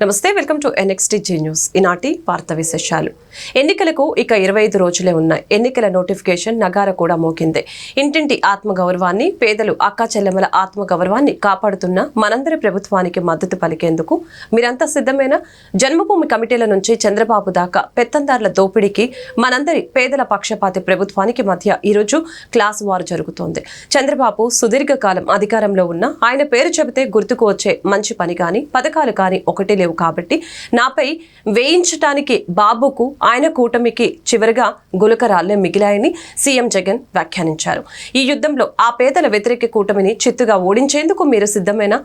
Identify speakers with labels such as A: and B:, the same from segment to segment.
A: నమస్తే, welcome to NXTG news. ఈనాటి వార్త విశేషాలు. ఎన్నికలకు ఇక 25 రోజులే ఉన్నాయి. ఎన్నికల నోటిఫికేషన్ నగార కూడా మోగింది. ఇంటింటి ఆత్మగౌరవాన్ని, పేదలు అక్కా చెల్లెమ్మల ఆత్మగౌరవాన్ని కాపాడుతున్న మనందరి ప్రభుత్వానికి మద్దతు పలికేందుకు మీరంతా సిద్ధమైన జన్మభూమి కమిటీల నుంచి చంద్రబాబు దాకా పెత్తందారుల దోపిడీకి మనందరి పేదల పక్షపాతి ప్రభుత్వానికి మధ్య ఈరోజు క్లాస్ వార్ జరుగుతోంది. చంద్రబాబు సుదీర్ఘకాలం అధికారంలో ఉన్న ఆయన పేరు చెబితే గుర్తుకు వచ్చే మంచి పని కానీ పథకాలు కానీ ఒకటి లేవు కాబట్టి నాపై వేయించడానికి బాబుకు ఆయన కూటమికి చివరిగా గులకరాళ్లే మిగిలాయని సీఎం జగన్ వ్యాఖ్యానించారు. ఈ యుద్ధంలో ఆ పేదల వ్యతిరేక కూటమిని చిత్తుగా ఓడించేందుకు మీరు సిద్ధమైన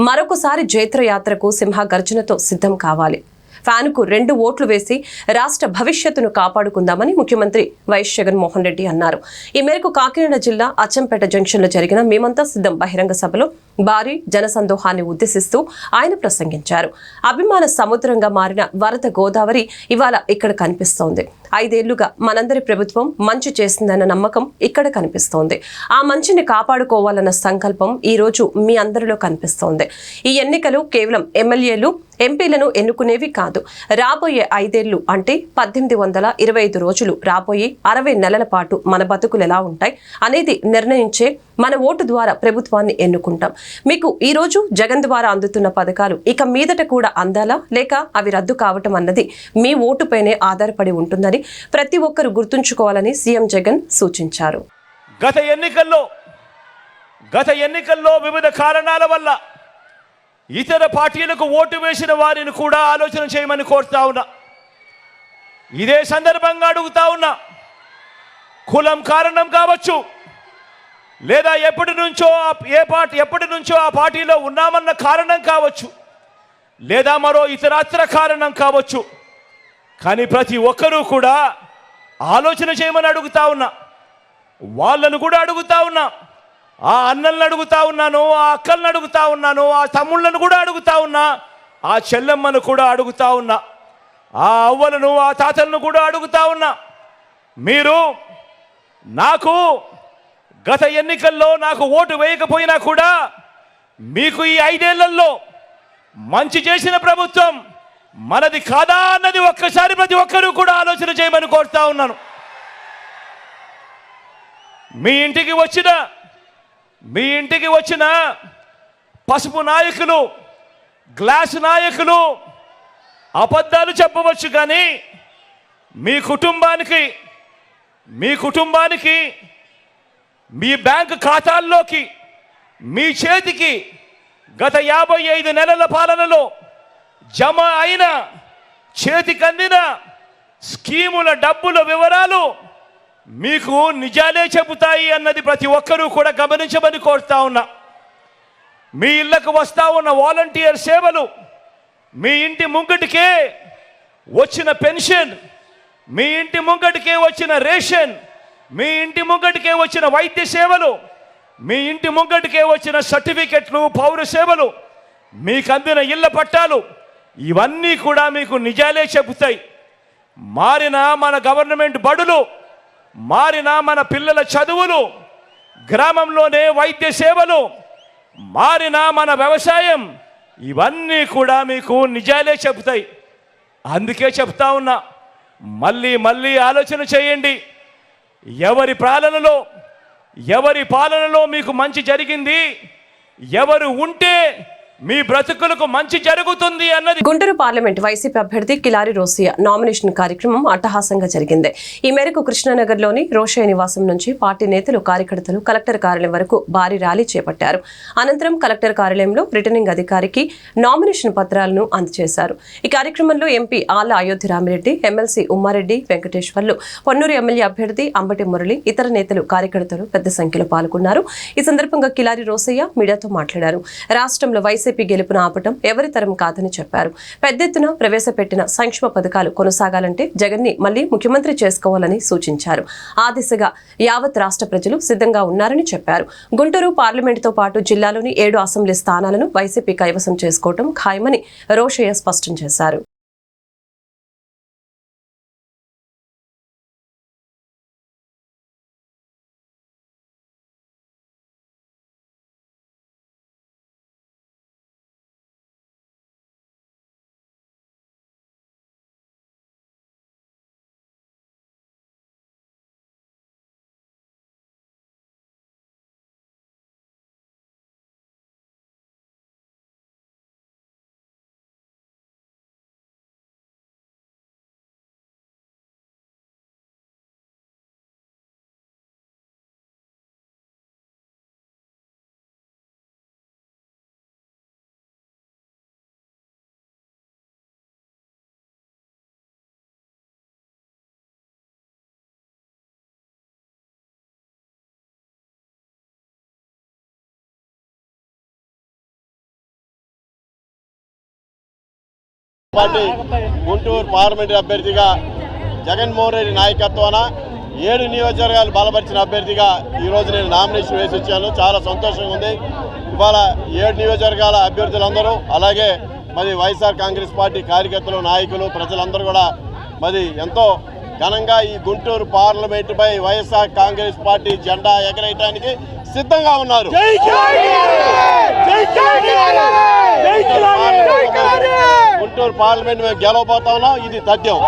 A: మరొకసారి జైత్రయాత్రకు సింహ గర్జనతో సిద్ధం కావాలి. ఫ్యాన్కు 2 ఓట్లు వేసి రాష్ట్ర భవిష్యత్తును కాపాడుకుందామని ముఖ్యమంత్రి వైఎస్ జగన్మోహన్ రెడ్డి అన్నారు. ఈ మేరకు కాకినాడ జిల్లా అచ్చంపేట జంక్షన్లో జరిగిన మేమంతా సిద్ధం బహిరంగ సభలో భారీ జనసందోహాన్ని ఉద్దేశిస్తూ ఆయన ప్రసంగించారు. అభిమాన సముద్రంగా మారిన వరద గోదావరి ఇవాళ ఇక్కడ కనిపిస్తోంది. 5 ఏళ్లుగా మనందరి ప్రభుత్వం మంచి చేసిందన్న నమ్మకం ఇక్కడ కనిపిస్తోంది. ఆ మంచిని కాపాడుకోవాలన్న సంకల్పం ఈ రోజు మీ అందరిలో కనిపిస్తోంది. ఈ ఎన్నికలు కేవలం ఎమ్మెల్యేలు ఎంపీలను ఎన్నుకునేవి కాదు. రాబోయే 5 ఏళ్లు అంటే 1825 రోజులు, రాబోయే 60 నెలల పాటు మన బతుకులు ఎలా ఉంటాయి అనేది నిర్ణయించే మన ఓటు ద్వారా ప్రభుత్వాన్ని ఎన్నుకుంటాం. మీకు ఈ రోజు జగన్ ద్వారా అందుతున్న పథకాలు ఇక మీదట కూడా అందాలా లేక అవి రద్దు కావటం అన్నది మీ ఓటుపైనే ఆధారపడి ఉంటుందని ప్రతి ఒక్కరు గుర్తుంచుకోవాలని సీఎం జగన్ సూచించారు.
B: గత ఎన్నికల్లో వివిధ కారణాల వల్ల ఇతర పార్టీలకు ఓటు వేసిన వారిని కూడా ఆలోచన చేయమని కోరుతా ఉన్నా. ఇదే సందర్భంగా అడుగుతా ఉన్నా, కులం కారణం కావచ్చు, లేదా ఎప్పటి నుంచో ఆ పార్టీలో ఉన్నామన్న కారణం కావచ్చు, లేదా మరో ఇతరత్ర కారణం కావచ్చు. కానీ ప్రతి ఒక్కరూ కూడా ఆలోచన చేయమని అడుగుతా ఉన్నా. వాళ్ళను కూడా అడుగుతా ఉన్నా. ఆ అన్నలను అడుగుతా ఉన్నాను, ఆ అక్కలను అడుగుతా ఉన్నాను, ఆ తమ్ముళ్ళను కూడా అడుగుతా ఉన్నా, ఆ చెల్లెమ్మను కూడా అడుగుతా ఉన్నా, ఆ అవ్వలను ఆ తాతలను కూడా అడుగుతా ఉన్నా. మీరు నాకు గత ఎన్నికల్లో నాకు ఓటు వేయకపోయినా కూడా మీకు ఈ 5 ఏళ్లలో మంచి చేసిన ప్రభుత్వం మనది కాదా అన్నది ఒక్కసారి ప్రతి ఒక్కరూ కూడా ఆలోచన చేయమని కోరుతా ఉన్నాను. మీ ఇంటికి వచ్చిన పసుపు నాయకులు, గ్లాసు నాయకులు అబద్ధాలు చెప్పవచ్చు, కానీ మీ కుటుంబానికి మీ బ్యాంకు ఖాతాల్లోకి మీ చేతికి గత 55 నెలల పాలనలో జమ అయిన చేతికందిన స్కీముల డబ్బుల వివరాలు మీకు నిజాలే చెబుతాయి అన్నది ప్రతి ఒక్కరూ కూడా గమనించమని కోరుతా ఉన్నా. మీ ఇళ్లకు వస్తా ఉన్న వాలంటీర్ సేవలు, మీ ఇంటి ముంగటికే వచ్చిన పెన్షన్, మీ ఇంటి ముంగటికే వచ్చిన రేషన్, మీ ఇంటి ముంగటికే వచ్చిన వైద్య సేవలు, మీ ఇంటి ముంగటికే వచ్చిన సర్టిఫికెట్లు, పౌర సేవలు, మీకు అందిన ఇళ్ల పట్టాలు, ఇవన్నీ కూడా మీకు నిజాలే చెబుతాయి. మారిన మన గవర్నమెంట్ బడులు, మారిన మన పిల్లల చదువులు, గ్రామంలోనే వైద్య సేవలు, మారిన మన వ్యవసాయం, ఇవన్నీ కూడా మీకు నిజాలే చెబుతాయి. అందుకే చెప్తా ఉన్నా, మళ్ళీ ఆలోచన చేయండి. ఎవరి పాలనలో మీకు మంచి జరిగింది, ఎవరు ఉంటే మీ బ్రతుకులకు మంచి జరుగుతుంది అన్నది.
A: గుంటూరు పార్లమెంట్ వైసీపీ అభ్యర్థి కిలారి రోసయ్య నామినేషన్ కార్యక్రమం అట్టహాసంగా జరిగింది. ఈ మేరకు కృష్ణానగర్లోని రోసయ్య నివాసం నుంచి పార్టీ నేతలు, కార్యకర్తలు కలెక్టర్ కార్యాలయం వరకు భారీ ర్యాలీ చేపట్టారు. అనంతరం కలెక్టర్ కార్యాలయంలో రిటర్నింగ్ అధికారికి నామినేషన్ పత్రాలను అందజేశారు. ఈ కార్యక్రమంలో ఎంపీ ఆళ్ల అయోధ్య రామిరెడ్డి, ఎమ్మెల్సీ ఉమ్మారెడ్డి వెంకటేశ్వర్లు, పొన్నూరు ఎమ్మెల్యే అభ్యర్థి అంబటి మురళి, ఇతర నేతలు, కార్యకర్తలు పెద్ద సంఖ్యలో పాల్గొన్నారు. ఈ సందర్భంగా కిలారి రోసయ్య మీడియాతో మాట్లాడారు. రాష్ట్రంలో వైసీపీ గెలుపును ఆపటం ఎవరి తరం కాదని చెప్పారు. పెద్ద ఎత్తున ప్రవేశపెట్టిన సంక్షేమ పథకాలు కొనసాగాలంటే జగన్ ని మళ్లీ ముఖ్యమంత్రి చేసుకోవాలని సూచించారు. ఆ దిశగా యావత్ రాష్ట్ర ప్రజలు సిద్ధంగా ఉన్నారని చెప్పారు. గుంటూరు పార్లమెంటుతో పాటు జిల్లాలోని 7 అసెంబ్లీ స్థానాలను వైసీపీ కైవసం చేసుకోవడం ఖాయమని రోషయ్య స్పష్టం చేశారు.
C: పార్టీ గుంటూరు పార్లమెంటరీ అభ్యర్థిగా జగన్మోహన్ రెడ్డి నాయకత్వాన 7 నియోజకవర్గాలు బలపరిచిన అభ్యర్థిగా ఈరోజు నేను నామినేషన్ వేసి వచ్చాను. చాలా సంతోషంగా ఉంది. ఇవాళ 7 నియోజకవర్గాల అభ్యర్థులందరూ అలాగే మరి వైఎస్ఆర్ కాంగ్రెస్ పార్టీ కార్యకర్తలు, నాయకులు, ప్రజలందరూ కూడా మరి ఎంతో ఘనంగా ఈ గుంటూరు పార్లమెంటుపై వైఎస్ఆర్ కాంగ్రెస్ పార్టీ జెండా ఎగరేయడానికి సిద్ధంగా ఉన్నారు. గుంటూరు పార్లమెంట్ మేము గెలవబోతా ఉన్నాం. ఇది తథ్యం.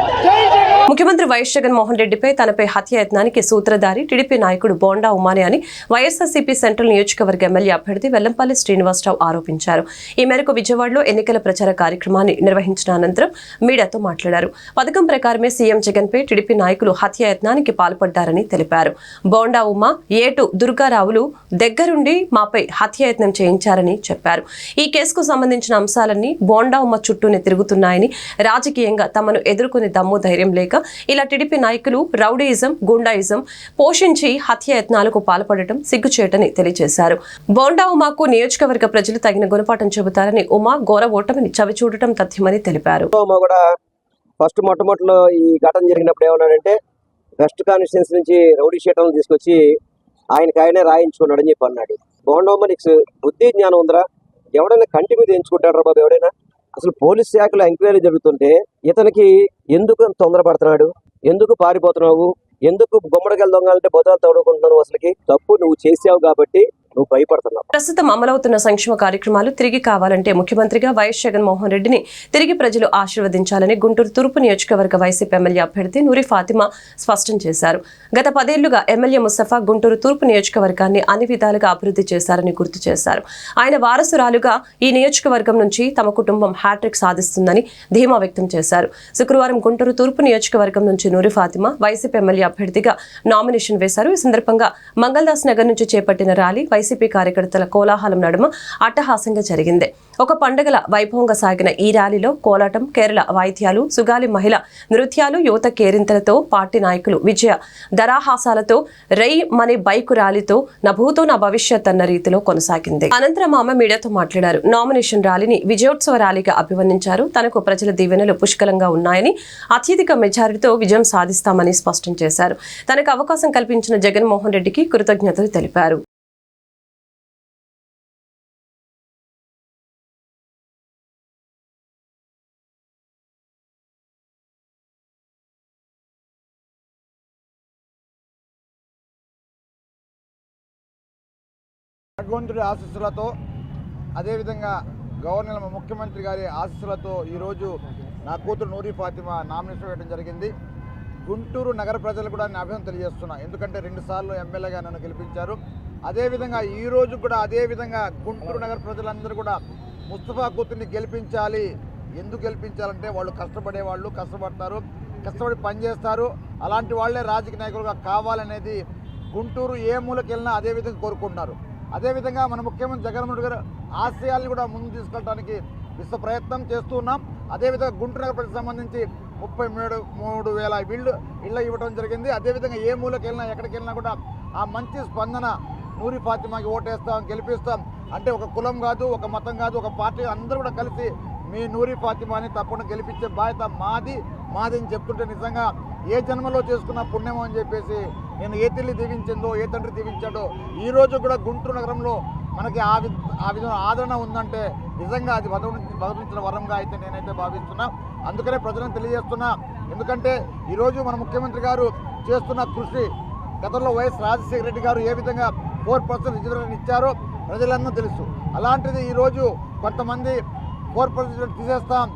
A: ముఖ్యమంత్రి వైఎస్ జగన్మోహన్ రెడ్డిపై తనపై హత్యాయత్నానికి సూత్రధారి టీడీపీ నాయకుడు బోండా ఉమానే అని వైఎస్ఆర్సీపీ సెంట్రల్ నియోజకవర్గ ఎమ్మెల్యే అభ్యర్థి వెల్లంపల్లి శ్రీనివాసరావు ఆరోపించారు. ఈ మేరకు విజయవాడలో ఎన్నికల ప్రచార కార్యక్రమాన్ని నిర్వహించిన అనంతరం మీడియాతో మాట్లాడారు. పథకం ప్రకారమే సీఎం జగన్పై టీడీపీ నాయకులు హత్యాయత్నానికి పాల్పడ్డారని తెలిపారు. బోండా ఉమా, ఏటు దుర్గారావులు దగ్గరుండి మాపై హత్యాయత్నం చేయించారని చెప్పారు. ఈ కేసుకు సంబంధించిన అంశాలన్నీ బోండా ఉమ్మ చుట్టూనే తిరుగుతున్నాయని, రాజకీయంగా తమను ఎదుర్కొనే దమ్ము ధైర్యం లేక ఇలా టీడీపీ నాయకులు రౌడీయిజం, గుండాయిజం పోషించి హత్యాయత్నాలకు పాల్పడటం సిగ్గుచేటని తెలియజేశారు. బోండా ఉమాకు నియోజకవర్గ ప్రజలు తగిన గుణపాఠం చెబుతారని, ఉమా ఘోర ఓటమిని చవిచూడటం తథ్యమని తెలిపారు.
D: ఫస్ట్ మొట్టమొదటిలో ఈ ఘటన జరిగినప్పుడు ఏమన్నాడంటే వెస్ట్ కాన్స్టిట్యూన్సీ నుంచి రౌడీ షీటర్లను తీసుకొచ్చి ఆయనే రాయించుకున్నాడని చెప్పి అన్నాడు. బోండమ్మ నీకు బుద్ధి జ్ఞానం ఉందిరా? ఎవడైనా కంటి మీద ఎంచుకుంటాడు రా బాబు ఎవడైనా? అసలు పోలీస్ శాఖలో ఎంక్వైరీ జరుగుతుంటే ఇతనికి ఎందుకు తొందరపడుతున్నాడు? ఎందుకు పారిపోతున్నావు? ఎందుకు గుమ్మడికాయలు దొంగలంటే బొదాలు తోడుకుంటున్నావు? అసలుకి తప్పు నువ్వు చేసావు కాబట్టి నువ్వు భయపడుతున్నావు.
A: ప్రస్తుతం అమలవుతున్న సంక్షేమ కార్యక్రమాలు తిరిగి కావాలంటే ముఖ్యమంత్రిగా వైఎస్ జగన్మోహన్ రెడ్డిని తిరిగి ప్రజలు ఆశీర్వదించాలని గుంటూరు తూర్పు నియోజకవర్గ వైసీపీ ఎమ్మెల్యే అభ్యర్థి నూరి ఫాతిమా స్పష్టం చేశారు. గత 10 ఏళ్లుగా ఎమ్మెల్యే ముస్తఫా గుంటూరు తూర్పు నియోజకవర్గాన్ని అన్ని విధాలుగా అభివృద్ధి చేశారని గుర్తు చేశారు. ఆయన వారసురాలుగా ఈ నియోజకవర్గం నుంచి తమ కుటుంబం హ్యాట్రిక్ సాధిస్తుందని ధీమా వ్యక్తం చేశారు. శుక్రవారం గుంటూరు తూర్పు నియోజకవర్గం నుంచి నూరి ఫాతిమా వైసీపీ ఎమ్మెల్యే అభ్యర్థిగా నామినేషన్ వేశారు. ఈ సందర్భంగా మంగళదాస్ నగర్ నుంచి చేపట్టిన ర్యాలీ వైసీపీ కార్యకర్తల కోలాహలం నడుమ అట్టహాసంగా జరిగింది. ఒక పండుగల వైభవంగా సాగిన ఈ ర్యాలీలో కోలాటం, కేరళ వాయిద్యాలు, సుగాలి మహిళ నృత్యాలు, యువత కేరింతలతో, పార్టీ నాయకులు విజయ దరాహాసాలతో, రై మనే బైకు ర్యాలీతో నా భూతో నా భవిష్యత్ అన్న రీతిలో కొనసాగింది. అనంతరం ఆమె మీడియాతో మాట్లాడారు. నామినేషన్ ర్యాలీని విజయోత్సవ ర్యాలీగా అభివర్ణించారు. తనకు ప్రజల దీవెనలు పుష్కలంగా ఉన్నాయని, అత్యధిక మెజారిటీతో విజయం సాధిస్తామని స్పష్టం చేశారు. తనకు అవకాశం కల్పించిన జగన్మోహన్ రెడ్డికి కృతజ్ఞతలు తెలిపారు.
E: భగవంతుడి ఆశీస్సులతో, అదేవిధంగా గవర్నర్ ముఖ్యమంత్రి గారి ఆశీస్సులతో ఈరోజు నా కూతురు నూరి ఫాతిమా నామినేషన్ వేయడం జరిగింది. గుంటూరు నగర ప్రజలు కూడా నేను అభినందన తెలియజేస్తున్నా. ఎందుకంటే 2 సార్లు ఎమ్మెల్యేగా నన్ను గెలిపించారు. అదేవిధంగా ఈరోజు కూడా అదేవిధంగా గుంటూరు నగర ప్రజలందరూ కూడా ముస్తఫా కూతుర్ని గెలిపించాలి. ఎందుకు గెలిపించాలంటే వాళ్ళు కష్టపడేవాళ్ళు, కష్టపడతారు, కష్టపడి పనిచేస్తారు. అలాంటి వాళ్ళే రాజకీయ నాయకులుగా కావాలనేది గుంటూరు ఏ మూలకి వెళ్ళినా అదేవిధంగా కోరుకుంటున్నారు. అదేవిధంగా మన ముఖ్యమంత్రి జగన్మోహన్ గారు ఆశయాలను కూడా ముందుకు తీసుకెళ్ళడానికి విశ్వ ప్రయత్నం చేస్తూ ఉన్నాం. అదేవిధంగా గుంటూరు నగర ప్రజలకు సంబంధించి 33,000 ఇళ్ళు ఇవ్వడం జరిగింది. అదేవిధంగా ఏ మూలకి వెళ్ళినా ఎక్కడికి వెళ్ళినా కూడా ఆ మంచి స్పందన నూరి ఫాతిమాకి ఓటేస్తాం, గెలిపిస్తాం. అంటే ఒక కులం కాదు, ఒక మతం కాదు, ఒక పార్టీ అందరూ కూడా కలిసి మీ నూరి ఫాతిమాని తప్పకుండా గెలిపించే బాధ్యత మాది అని చెప్తుంటే నిజంగా ఏ జన్మలో చేసుకున్న పుణ్యమో అని చెప్పేసి నేను ఏ తల్లి దీవించిందో, ఏ తండ్రి దీవించాడో ఈరోజు కూడా గుంటూరు నగరంలో మనకి ఆ విధంగా ఆదరణ ఉందంటే నిజంగా అది భగవంతుని వరంగా అయితే నేనైతే భావిస్తున్నా. అందుకనే ప్రజలను తెలియజేస్తున్నా. ఎందుకంటే ఈరోజు మన ముఖ్యమంత్రి గారు చేస్తున్న కృషి, గతంలో వైఎస్ రాజశేఖర రెడ్డి గారు ఏ విధంగా 4% రిజర్వేషన్ ఇచ్చారో ప్రజలందరూ తెలుసు. అలాంటిది ఈరోజు కొంతమంది 4% తీసేస్తాం,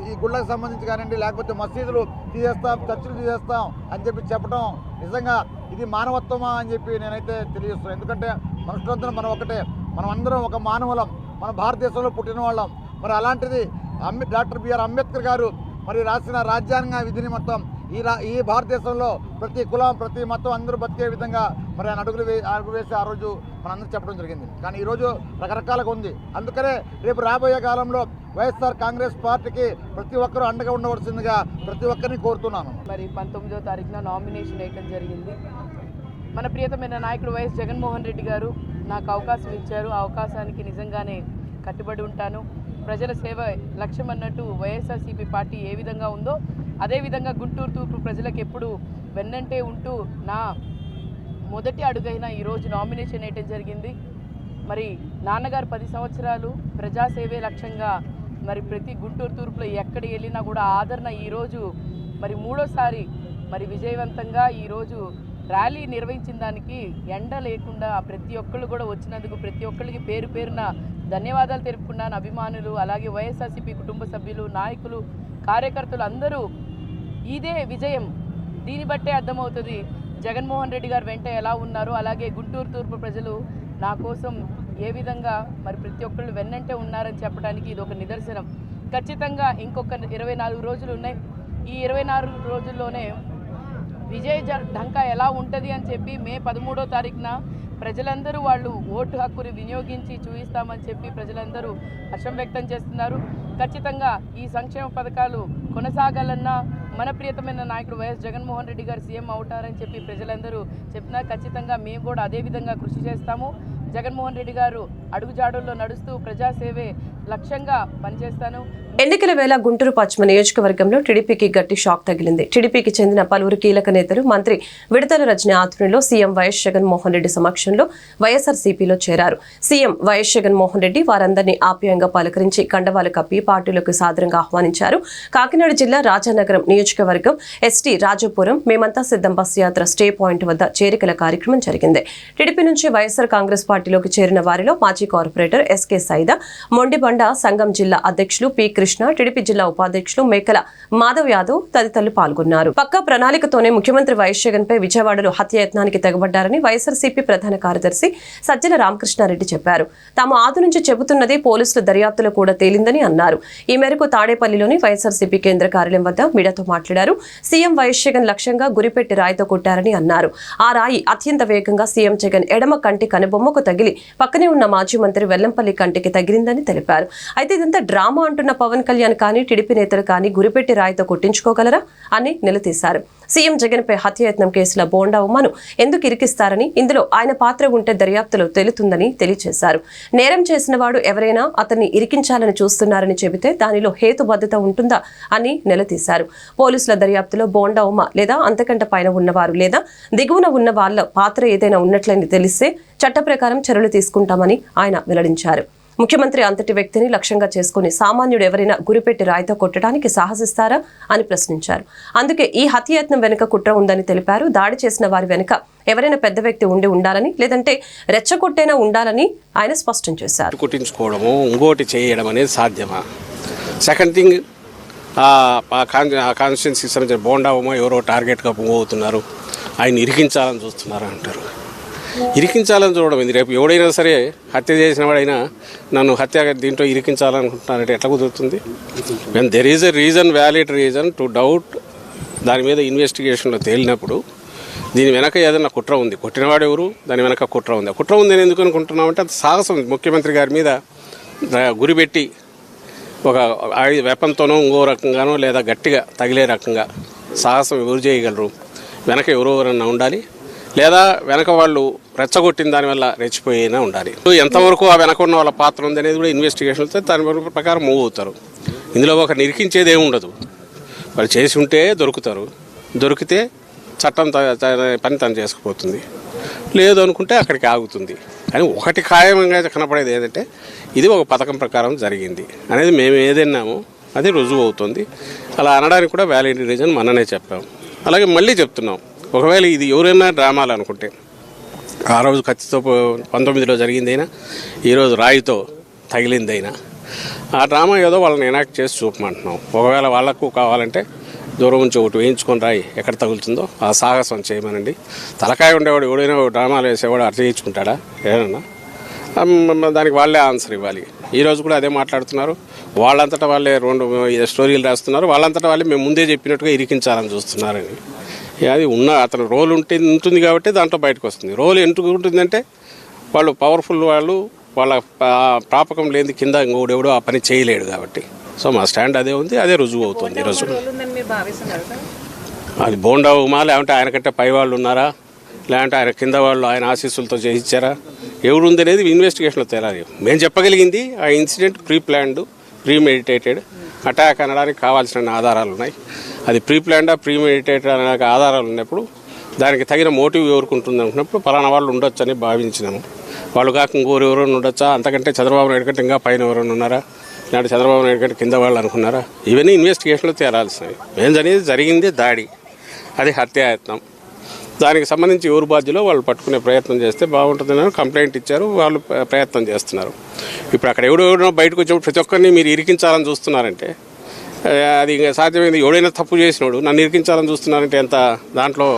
E: ఈ గుళ్ళకు సంబంధించి కానివ్వండి, లేకపోతే మసీదులు తీసేస్తాం, చర్చిలు తీసేస్తాం అని చెప్పి చెప్పడం నిజంగా ఇది మానవత్వమా అని చెప్పి నేనైతే తెలియజేస్తున్నాను. ఎందుకంటే మనుషులందరూ మనం ఒకటే, మనం అందరం ఒక మానవులం, మన భారతదేశంలో పుట్టిన వాళ్ళం. మరి అలాంటిది డాక్టర్ బిఆర్ అంబేద్కర్ గారు మరి రాసిన రాజ్యాంగ విధిని మొత్తం ఈ భారతదేశంలో ప్రతి కులం, ప్రతి మతం అందరూ బతికే విధంగా మరి ఆయన అడుగు వేసి ఆ రోజు మనందరూ చెప్పడం జరిగింది. కానీ ఈరోజు రకరకాలుగా ఉంది. అందుకనే రేపు రాబోయే కాలంలో వైఎస్ఆర్ కాంగ్రెస్ పార్టీకి ప్రతి ఒక్కరూ అండగా ఉండవలసిందిగా ప్రతి ఒక్కరిని కోరుతున్నాను.
F: మరి 19వ తారీఖున నామినేషన్ వేయడం జరిగింది. మన ప్రియతమైన నాయకుడు వైఎస్ జగన్మోహన్ రెడ్డి గారు నాకు అవకాశం ఇచ్చారు. ఆ అవకాశానికి నిజంగానే కట్టుబడి ఉంటాను. ప్రజల సేవ లక్ష్యం అన్నట్టు వైఎస్ఆర్సీపీ పార్టీ ఏ విధంగా ఉందో అదేవిధంగా గుంటూరు తూర్పు ప్రజలకు ఎప్పుడు వెన్నంటే ఉంటూ నా మొదటి అడుగైన ఈరోజు నామినేషన్ వేయటం జరిగింది. మరి నాన్నగారు 10 సంవత్సరాలు ప్రజాసేవే లక్ష్యంగా మరి ప్రతి గుంటూరు తూర్పులో ఎక్కడికి వెళ్ళినా కూడా ఆదరణ ఈరోజు మరి మూడోసారి మరి విజయవంతంగా ఈరోజు ర్యాలీ నిర్వహించిన దానికి ఎండ లేకుండా ప్రతి ఒక్కళ్ళు కూడా వచ్చినందుకు ప్రతి ఒక్కరికి పేరు పేరున ధన్యవాదాలు తెలుపుకున్నాను. అభిమానులు అలాగే వైఎస్ఆర్సీపీ కుటుంబ సభ్యులు నాయకులు కార్యకర్తలు అందరూ ఇదే విజయం దీన్ని బట్టే అర్థమవుతుంది జగన్మోహన్ రెడ్డి గారు వెంట ఎలా ఉన్నారు, అలాగే గుంటూరు తూర్పు ప్రజలు నా కోసం ఏ విధంగా మరి ప్రతి ఒక్కళ్ళు వెన్నంటే ఉన్నారని చెప్పడానికి ఇది ఒక నిదర్శనం. ఖచ్చితంగా ఇంకొక 24 రోజులు ఉన్నాయి. ఈ 24 రోజుల్లోనే విజయ ఢంకా ఎలా ఉంటుంది అని చెప్పి మే 13వ తారీఖున ప్రజలందరూ వాళ్ళు ఓటు హక్కుని వినియోగించి చూపిస్తామని చెప్పి ప్రజలందరూ హర్షం వ్యక్తం చేస్తున్నారు. ఖచ్చితంగా ఈ సంక్షేమ పథకాలు కొనసాగాలన్నా మన ప్రియతమైన నాయకుడు వైఎస్ జగన్మోహన్ రెడ్డి గారు సీఎం అవుతారని చెప్పి ప్రజలందరూ చెప్తున్నారు. ఖచ్చితంగా మేము కూడా అదే విధంగా కృషి చేస్తాము. జగన్మోహన్ రెడ్డి గారు అడుగుజాడుల్లో నడుస్తూ ప్రజాసేవే లక్ష్యంగా పనిచేస్తాను.
A: ఎన్నికల వేళ గుంటూరు పశ్చిమ నియోజకవర్గంలో టీడీపీకి గట్టి షాక్ తగిలింది. టీడీపీకి చెందిన పలువురు కీలక నేతలు మంత్రి విడతల రజని ఆధ్వర్యంలో సీఎం వైఎస్ జగన్మోహన్ రెడ్డి సమక్షంలో వైఎస్ఆర్సీపీలో చేరారు. సీఎం వైఎస్ జగన్మోహన్ రెడ్డి వారందరినీ ఆప్యాయంగా పలకరించి కండవాలు కప్పి పార్టీలోకి సాదరంగా ఆహ్వానించారు. కాకినాడ జిల్లా రాజానగరం నియోజకవర్గం ఎస్టీ రాజపురం మేమంతా సిద్ధం బస్ యాత్ర స్టే పాయింట్ వద్ద చేరికల కార్యక్రమం జరిగింది. టీడీపీ నుంచి వైఎస్ఆర్ కాంగ్రెస్ పార్టీలోకి చేరిన వారిలో మాజీ కార్పొరేటర్ ఎస్కే సైదా, మొండిబండ సంఘం జిల్లా అధ్యక్షులు పి కృష్ణ, టీడీపీ జిల్లా ఉపాధ్యక్షులు మేకల మాధవ్ యాదవ్ తదితరులు పాల్గొన్నారు. పక్కా ప్రణాళికతోనే ముఖ్యమంత్రి వైఎస్ జగన్ పై విజయవాడలో హత్యాయత్నానికి తెగబడ్డారని వైఎస్ఆర్సీపీ ప్రధాన కార్యదర్శి సజ్జల రామకృష్ణారెడ్డి చెప్పారు. తాము ఆది నుంచి చెబుతున్నదే పోలీసుల దర్యాప్తులో కూడా తేలిందని అన్నారు. ఈ మేరకు తాడేపల్లిలోని వైఎస్ఆర్సీపీ కేంద్ర కార్యాలయం వద్ద మీడియాతో మాట్లాడారు. సీఎం వైఎస్ జగన్ లక్ష్యంగా గురిపెట్టి రాయితో కొట్టారని అన్నారు. ఆ రాయి అత్యంత వేగంగా సీఎం జగన్ ఎడమ కంటి కనుబొమ్మకు తగిలి పక్కనే ఉన్న మాజీ మంత్రి వెల్లంపల్లి కంటికి తగిలిందని తెలిపారు. అయితే ఇదంతా డ్రామా అంటున్న పవన్ కళ్యాణ్ కానీ టీడీపీ నేతలు కానీ గురిపెట్టి రాయితో కొట్టించుకోగలరా అని నిలదీశారు. సీఎం జగన్ పై హత్యాయత్నం కేసుల బోండా ఉమ్మను ఎందుకు ఇరికిస్తారని, ఇందులో ఆయన పాత్ర ఉంటే దర్యాప్తులో తేలుతుందని తెలియజేశారు. నేరం చేసిన వాడు ఎవరైనా అతన్ని ఇరికించాలని చూస్తున్నారని చెబితే దానిలో హేతుబద్ధత ఉంటుందా అని నిలదీశారు. పోలీసుల దర్యాప్తులో బోండా ఉమ్మ లేదా అంతకంటే పైన ఉన్నవారు లేదా దిగువన ఉన్న వాళ్ళ పాత్ర ఏదైనా ఉన్నట్లని తెలిస్తే చట్ట ప్రకారం చర్యలు తీసుకుంటామని ఆయన వెల్లడించారు. ముఖ్యమంత్రి అంతటి వ్యక్తిని లక్ష్యంగా చేసుకుని సామాన్యుడు ఎవరైనా గురిపెట్టి రాయితో కొట్టడానికి సాహసిస్తారా అని ప్రశ్నించారు. అందుకే ఈ హత్యాయత్నం వెనుక కుట్ర ఉందని తెలిపారు. దాడి చేసిన వారి వెనుక ఎవరైనా పెద్ద వ్యక్తి ఉండి ఉండాలని, లేదంటే రెచ్చగొట్టైనా ఉండాలని ఆయన స్పష్టం చేశారు.
G: కుట్టించుకోవడము ఇంకోటి చేయడం అనేది సాధ్యమా? సెకండ్ థింగ్, కాన్స్టిట్యున్సీకి సంబంధించిన బోండామో ఎవరో టార్గెట్గా పోతున్నారు, ఆయన ఇరికించాలని చూస్తున్నారు అంటారు. ఇరికించాలని చూడడం ఇది. రేపు ఎవడైనా సరే హత్య చేసిన వాడైనా నన్ను హత్య దీంట్లో ఇరికించాలనుకుంటున్నారంటే ఎట్లా కుదురుతుంది? When there is a reason, valid reason to doubt, దాని మీద ఇన్వెస్టిగేషన్లో తేలినప్పుడు దీని వెనక ఏదైనా కుట్ర ఉంది, కొట్టినవాడు ఎవరు, దాని వెనక కుట్ర ఉంది. ఆ కుట్ర ఉంది అని ఎందుకు అనుకుంటున్నామంటే అది సాహసం. ముఖ్యమంత్రి గారి మీద గురిపెట్టి ఒక వెపన్తోనో ఇంకో రకంగానో లేదా గట్టిగా తగిలే రకంగా సాహసం ఎవరు చేయగలరు? వెనక ఎవరెవరన్నా ఉండాలి, లేదా వెనక వాళ్ళు రెచ్చగొట్టిన దానివల్ల రెచ్చిపోయినా ఉండాలి. ఎంతవరకు ఆ వెనక ఉన్న వాళ్ళ పాత్ర ఉంది అనేది కూడా ఇన్వెస్టిగేషన్తో దాని ప్రకారం మూవ్ అవుతారు. ఇందులో ఒక నిరికించేది ఏమి ఉండదు. వాళ్ళు చేసి ఉంటే దొరుకుతారు, దొరికితే చట్టం పని తను చేసుకుపోతుంది, లేదు అనుకుంటే అక్కడికి ఆగుతుంది. కానీ ఒకటి ఖాయంగా కనపడేది ఏంటంటే ఇది ఒక పథకం ప్రకారం జరిగింది అనేది మేము ఏదన్నామో అది రుజువు అవుతుంది. అలా అనడానికి కూడా వ్యాలిడ్ రీజన్ మననే చెప్పాం. అలాగే మళ్ళీ చెప్తున్నాం, ఒకవేళ ఇది ఎవరైనా డ్రామాలు అనుకుంటే ఆ రోజు కత్తితో 19లో జరిగిందైనా, ఈరోజు రాయితో తగిలిందైనా, ఆ డ్రామా ఏదో వాళ్ళని ఎనాక్ట్ చేసి చూపమంటున్నాం. ఒకవేళ వాళ్లకు కావాలంటే దూరం నుంచి ఒకటి వేయించుకొని రాయి ఎక్కడ తగులుతుందో ఆ సాహసం చేయమనండి. తలకాయ ఉండేవాడు ఎవడైనా డ్రామాలు వేసేవాడు అట్లా చేయించుకుంటాడా? ఏమన్నా దానికి వాళ్ళే ఆన్సర్ ఇవ్వాలి. ఈరోజు కూడా అదే మాట్లాడుతున్నారు. వాళ్ళంతటా వాళ్ళే 2 స్టోరీలు రాస్తున్నారు. వాళ్ళంతటా వాళ్ళే మేము ముందే చెప్పినట్టుగా ఇరికించాలని చూస్తున్నారని. అది అతను రోల్ ఉంటుంది కాబట్టి దాంట్లో బయటకు వస్తుంది. రోల్ ఎందుకు ఉంటుందంటే వాళ్ళు పవర్ఫుల్, వాళ్ళ ప్రాపకం లేని కింద ఇంకోడెవడో ఆ పని చేయలేడు కాబట్టి. సో మా స్టాండ్ అదే ఉంది, అదే రుజువు అవుతుంది ఈరోజు. అది బోండా ఉమా, లేదంటే ఆయనకంటే పై వాళ్ళు ఉన్నారా, లేదంటే ఆయన కింద వాళ్ళు ఆయన ఆశీస్సులతో చేయించారా, ఎవరు ఉంది అనేది ఇన్వెస్టిగేషన్లో తేలాలి. మేము చెప్పగలిగింది ఆ incident pre planned, premeditated attack అనడానికి కావాల్సిన ఆధారాలు ఉన్నాయి. అది ప్రీ ప్లాన్డా ప్రీమెడిటేటెడ్ అనడానికి ఆధారాలు ఉన్నప్పుడు దానికి తగిన మోటివ్ ఎవరుకుంటుంది అనుకున్నప్పుడు పలానా వాళ్ళు ఉండొచ్చు అని భావించినాము. వాళ్ళు కాక ఇంకోరెవరైనా ఉండొచ్చా, అంతకంటే చంద్రబాబు నాయుడు కంటే ఇంకా పైన ఎవరైనా ఉన్నారా, ఇలాంటి చంద్రబాబు నాయుడు కంటే కింద వాళ్ళు అనుకున్నారా, ఇవన్నీ ఇన్వెస్టిగేషన్లో తేలాల్సినవి. ఏం జరిగింది దాడి, అది హత్యాయత్నం. దానికి సంబంధించి ఎవరు బాధ్యులో వాళ్ళు పట్టుకునే ప్రయత్నం చేస్తే బాగుంటుందని కంప్లైంట్ ఇచ్చారు, వాళ్ళు ప్రయత్నం చేస్తున్నారు. ఇప్పుడు అక్కడ ఎవడో బయటకు వచ్చినప్పుడు ప్రతి ఒక్కరిని మీరు ఇరికించాలని చూస్తున్నారంటే అది ఇంకా సాధ్యమైంది. ఎవడైనా తప్పు చేసినోడు నన్ను ఇరికించాలని చూస్తున్నారంటే ఎంత దాంట్లో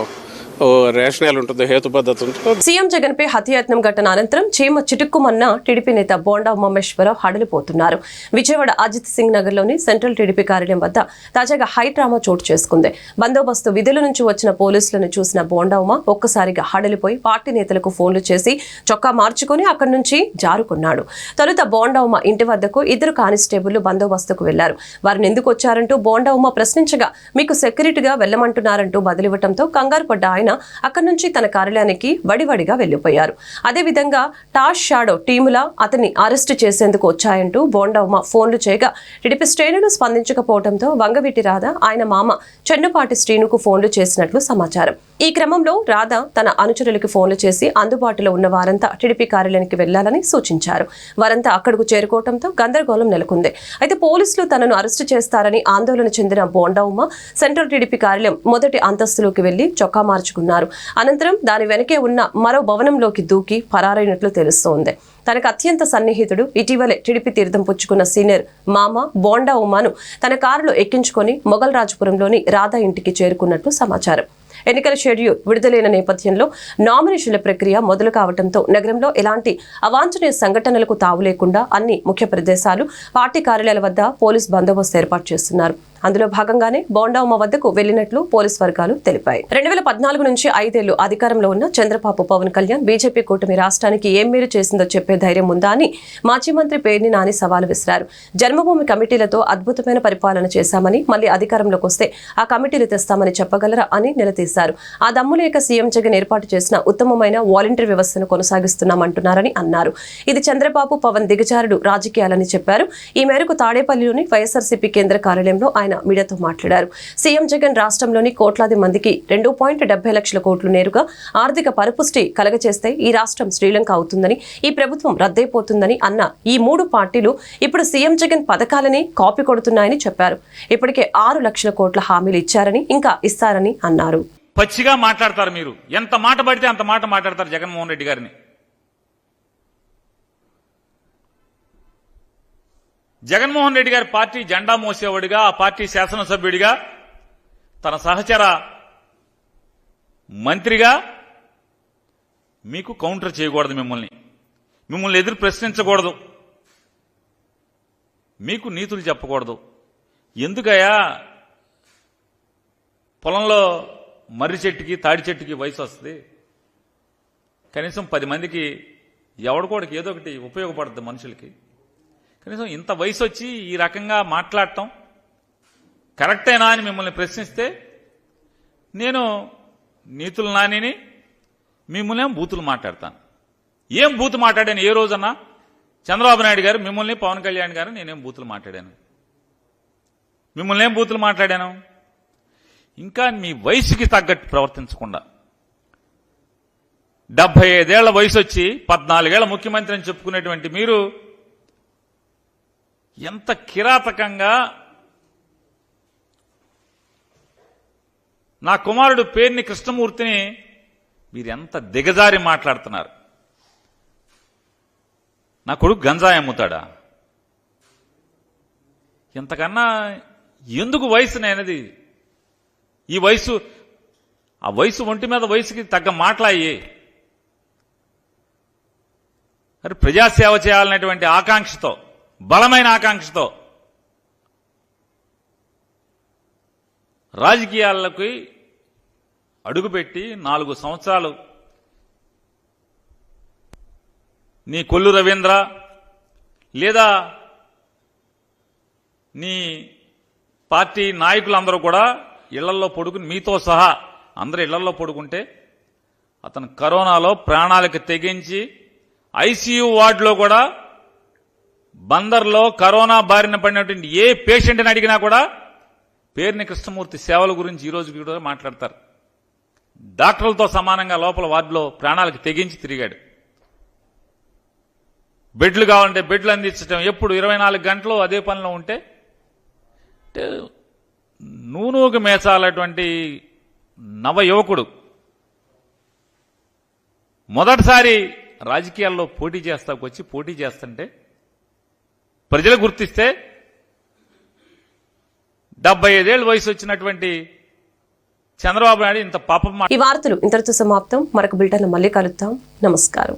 G: రేషనల్ ఉంటుంది, హేతుబద్ధత ఉంటుంది.
A: సీఎం జగన్ పై హత్యాయత్నం ఘటన అనంతరం చీమ చిటుక్కుమన్న టీడీపీ నేత బోండా ఉమామేశ్వరరావు హడలిపోతున్నారు. విజయవాడ అజిత్ సింగ్ నగర్ లోని సెంట్రల్ టీడీపీ కార్యాలయం వద్ద తాజాగా హై డ్రామా చోటు చేసుకుంది. బందోబస్తు విధుల నుంచి వచ్చిన పోలీసులను చూసిన బోండా ఉమా ఒక్కసారిగా హడలిపోయి పార్టీ నేతలకు ఫోన్లు చేసి చొక్కా మార్చుకుని అక్కడి నుంచి జారుకున్నాడు. తొలుత బోండా ఉమా ఇంటి వద్దకు 2 కానిస్టేబుళ్లు బందోబస్తుకు వెళ్లారు. వారిని ఎందుకు వచ్చారంటూ బోండా ఉమా ప్రశ్నించగా మీకు సెక్యూరిటీగా వెళ్లమంటున్నారంటూ బదిలివ్వడంతో కంగారు పడ్డ ఆయన అక్కడి నుంచి తన కార్యాలయానికి వడివడిగా వెళ్లిపోయారు. అదేవిధంగా టాష్ షాడో టీములా అతన్ని అరెస్టు చేసేందుకు వచ్చాయంటూ బోండా ఉమా ఫోన్లు చేయగా టీడీపీ శ్రేణులు స్పందించకపోవడంతో వంగవీటి రాధ ఆయన మామ చెన్నుపాటి శ్రీనుకు ఫోన్లు చేసినట్లు సమాచారం. ఈ క్రమంలో రాధ తన అనుచరులకు ఫోన్లు చేసి అందుబాటులో ఉన్న వారంతా టీడీపీ కార్యాలయానికి వెళ్లాలని సూచించారు. వారంతా అక్కడకు చేరుకోవడంతో గందరగోళం నెలకొంది. అయితే పోలీసులు తనను అరెస్టు చేస్తారని ఆందోళన చెందిన బోండా ఉమా సెంట్రల్ టీడీపీ కార్యాలయం మొదటి అంతస్తులోకి వెళ్లి చొక్కా మార్చుకున్నారు. అనంతరం దాని వెనకే ఉన్న మరో భవనంలోకి దూకి పరారైనట్లు తెలుస్తోంది. తనకు అత్యంత సన్నిహితుడు ఇటీవలే టీడీపీ తీర్థం పుచ్చుకున్న సీనియర్ మామ బోండా ఉమాను తన కారులో ఎక్కించుకొని మొగల్ రాజపురంలోని రాధా ఇంటికి చేరుకున్నట్లు సమాచారం. ఎన్నికల షెడ్యూల్ విడుదలైన నేపథ్యంలో నామినేషన్ల ప్రక్రియ మొదలు కావడంతో నగరంలో ఎలాంటి అవాంఛనీయ సంఘటనలకు తావు లేకుండా అన్ని ముఖ్య ప్రదేశాలు, పార్టీ కార్యాలయాల వద్ద పోలీస్ బందోబస్తు ఏర్పాటు చేస్తున్నారు. అందులో భాగంగానే బోండా ఉమా వద్దకు వెళ్లినట్లు పోలీస్ వర్గాలు తెలిపాయి. 2014 నుంచి 5 ఏళ్లు అధికారంలో ఉన్న చంద్రబాబు పవన్ కళ్యాణ్ బీజేపీ కూటమి రాష్ట్రానికి ఏం మేలు చేసిందో చెప్పే ధైర్యం ఉందా అని మాజీ మంత్రి పేర్ని నాని సవాలు విసిరారు. జన్మభూమి కమిటీలతో అద్భుతమైన పరిపాలన చేశామని, మళ్లీ అధికారంలోకి వస్తే ఆ కమిటీలు తెస్తామని చెప్పగలరా అని నిలదీశారు. ఆ దమ్ము లేక సీఎం జగన్ ఏర్పాటు చేసిన ఉత్తమమైన వాలంటీర్ వ్యవస్థను కొనసాగిస్తున్నామంటున్నారని అన్నారు. ఇది చంద్రబాబు పవన్ దిగజారుడు రాజకీయాలని చెప్పారు. ఈ మేరకు తాడేపల్లిలోని వైఎస్ఆర్సీపీ కేంద్ర కార్యాలయంలో ఆయన మీడియాతో మాట్లాడారు. సీఎం జగన్ రాష్ట్రంలోని కోట్లాది మందికి 2.70 లక్షల కోట్లు నేరుగా ఆర్థిక పరిపుష్టి కలగచేస్తే ఈ రాష్ట్రం శ్రీలంక అవుతుందని, ఈ ప్రభుత్వం రద్దయిపోతుందని అన్న ఈ 3 పార్టీలు ఇప్పుడు సీఎం జగన్ పథకాలని కాపీ కొడుతున్నాయని చెప్పారు. ఇప్పటికే 6 లక్షల కోట్ల హామీలు ఇచ్చారని, ఇంకా ఇస్తారని అన్నారు.
H: పచ్చిగా మాట్లాడతారు. మీరు ఎంత మాట పడితే అంత మాట మాట్లాడతారు జగన్మోహన్ రెడ్డి గారిని. జగన్మోహన్ రెడ్డి గారి పార్టీ జెండా మోసేవాడిగా, ఆ పార్టీ శాసనసభ్యుడిగా, తన సహచర మంత్రిగా మీకు కౌంటర్ చేయకూడదు. మిమ్మల్ని ఎదురు ప్రశ్నించకూడదు, మీకు నీతులు చెప్పకూడదు. ఎందుకయ్యా పొలంలో మర్రి చెట్టుకి తాడి చెట్టుకి వయసు వస్తుంది, కనీసం 10 మందికి ఎవడికోడికి ఏదో ఒకటి ఉపయోగపడుతుంది మనుషులకి. కనీసం ఇంత వయసు వచ్చి ఈ రకంగా మాట్లాడటం కరెక్టేనా అని మిమ్మల్ని ప్రశ్నిస్తే నేను నీతులు నానిని, మిమ్మల్ని బూతులు మాట్లాడతాను. ఏం బూతు మాట్లాడాను ఏ రోజన్నా? చంద్రబాబు నాయుడు గారు మిమ్మల్ని, పవన్ కళ్యాణ్ గారు నేనేం బూతులు మాట్లాడాను? మిమ్మల్ని ఏం బూతులు మాట్లాడాను? ఇంకా మీ వయసుకి తగ్గట్టు ప్రవర్తించకుండా 75 ఏళ్ల వయసు వచ్చి 14 ఏళ్ల ముఖ్యమంత్రి అని చెప్పుకునేటువంటి మీరు ఎంత కిరాతకంగా నా కుమారుడు పేర్ని కృష్ణమూర్తిని మీరు ఎంత దిగజారి మాట్లాడుతున్నారు. నా కొడుకు గంజాయి అమ్ముతాడా? ఇంతకన్నా ఎందుకు వయసు అనేది? ఈ వయసు, ఆ వయసు ఒంటి మీద వయసుకి తగ్గ మాట్లాయి. మరి ప్రజాసేవ చేయాలనేటువంటి ఆకాంక్షతో, బలమైన ఆకాంక్షతో రాజకీయాలకి అడుగుపెట్టి 4 సంవత్సరాలు నీ కొల్లు రవీంద్ర లేదా నీ పార్టీ నాయకులందరూ కూడా ఇళ్లల్లో పడుకుని, మీతో సహా అందరూ ఇళ్లల్లో పడుకుంటే అతను కరోనాలో ప్రాణాలకు తెగించి ఐసీయూ వార్డులో కూడా బందర్లో కరోనా బారిన పడినటువంటి ఏ పేషెంట్ని అడిగినా కూడా పేర్ని కృష్ణమూర్తి సేవల గురించి ఈ రోజు కూడా మాట్లాడతారు. డాక్టర్లతో సమానంగా లోపల వార్డులో ప్రాణాలకు తెగించి తిరిగాడు. బెడ్లు కావాలంటే బెడ్లు అందించడం, ఎప్పుడు 24 గంటలు అదే పనిలో ఉంటే నూనూకు మేచాలటువంటి నవ యువకుడు మొదటిసారి రాజకీయాల్లో పోటీ చేస్తుంటే ప్రజలు గుర్తిస్తే 75 ఏళ్ళ వయసు వచ్చినటువంటి చంద్రబాబు నాయుడు ఇంత పాపం
A: ఈ వార్తలు ఇంతటితో సమాప్తం. మరొక బులెటిన్ మళ్ళీ కలుద్దాం. నమస్కారం.